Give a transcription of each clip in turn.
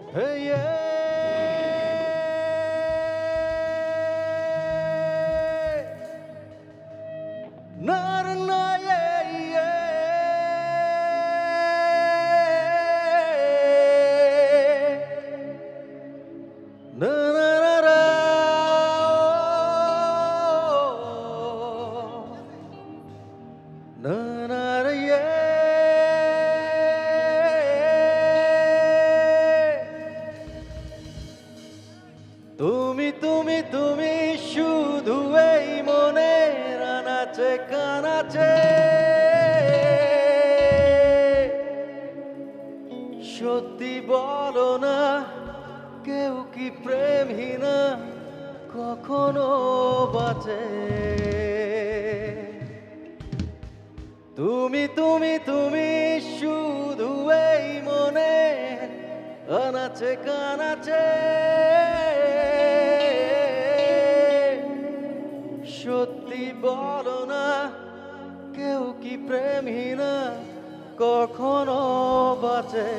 Hey, yeah. Na, na, na, yeah, yeah. Na, na, na, na. Na, na, na, yeah. তুমি তুমি তুমি শুধু এই মনের আনাচে কানাচে সত্যি বলো না কেউ কি প্রেমহীনা কখনো বাঁচে তুমি তুমি তুমি শুধু এই মনের আনাচে কানাচে সত্যি বলো না কেউ কি প্রেমহীনা কখনো বাঁচে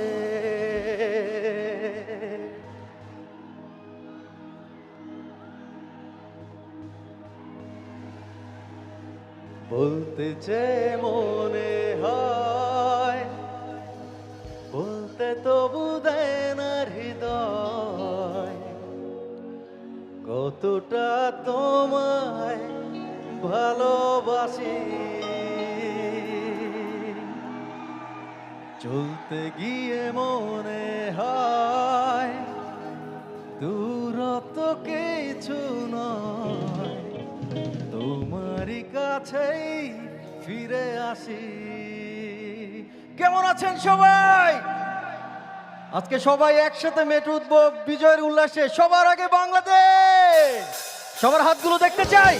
বলতে চেয়ে মনে হয় বলতে তবু দেয় না হৃদয় কতটা তোমায় ভালোবাসি চলতে গিয়ে মনে হয় দূরত্ব কিছু নয় তোমারই কাছেই ফিরে আসি কেমন আছেন সবাই আজকে সবাই একসাথে মেতে উঠব বিজয়ের উল্লাসে সবার আগে বাংলাদেশ সবার হাতগুলো দেখতে চাই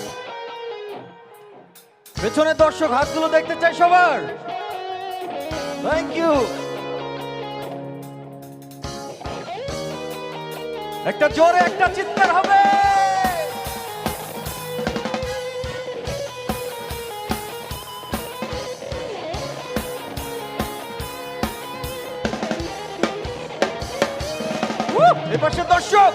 পেছনে দর্শক হাতগুলো দেখতে চাই সবার থ্যাংক ইউ একটা জোরে একটা চিৎকার হবে এপাশে দর্শক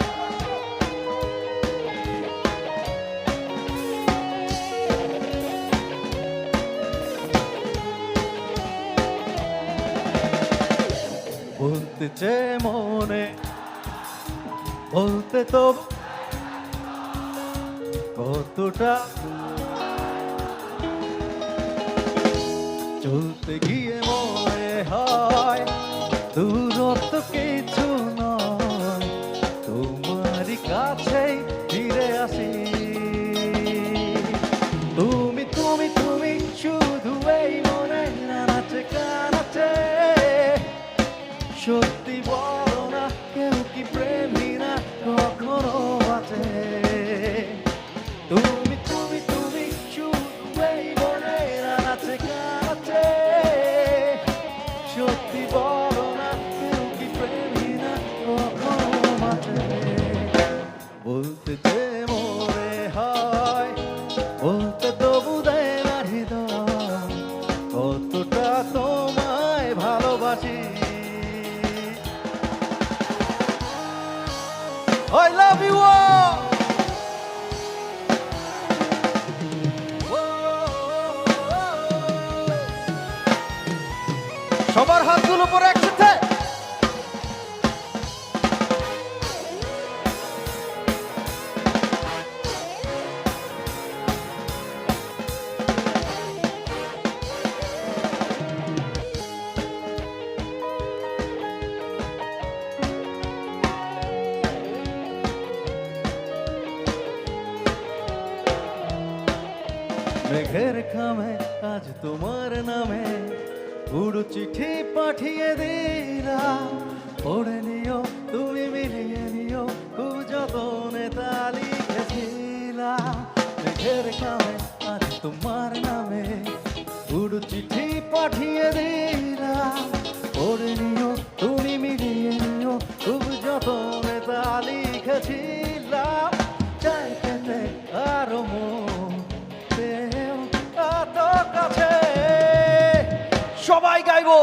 বলতে চেয়ে মনে বলতে তো কতটা চলতে গিয়ে মনে হয় দূরত্ব কিছু নয় তোমারই কাছেই ফিরে আসি তুমি তুমি তুমি শুধু এই মনে নাচে কানাচে সত্যি বলো না কেউ কি প্রেমহীনা কখনো আছে তুমি তুমি তুমি শুধু এই মনে নাচে কানাচে সত্যি বলো না কেউ কি প্রেমহীনা কখনো আছে বলতে যে মনে হয় বলতে তবু দেয় না হৃদয় কতটা তোমায় ভালোবাসি I love you all! সবার হাতগুলো পরে একসাথে মেঘের খামে আজ তোমার নামে পুরো চিঠি পাঠিয়ে দিলাম পড়ে নিও তুমি মিলিয়ে নিও খুব যতনে তা লিখেছিলাম মেঘের খামে আজ তোমার নামে পুরো চিঠি পাঠিয়ে দিলাম পড়ে নিও তুমি মিলিয়ে নিও খুব যতনে তা লিখেছিলাম চাইতে আরো সবাই গাইবো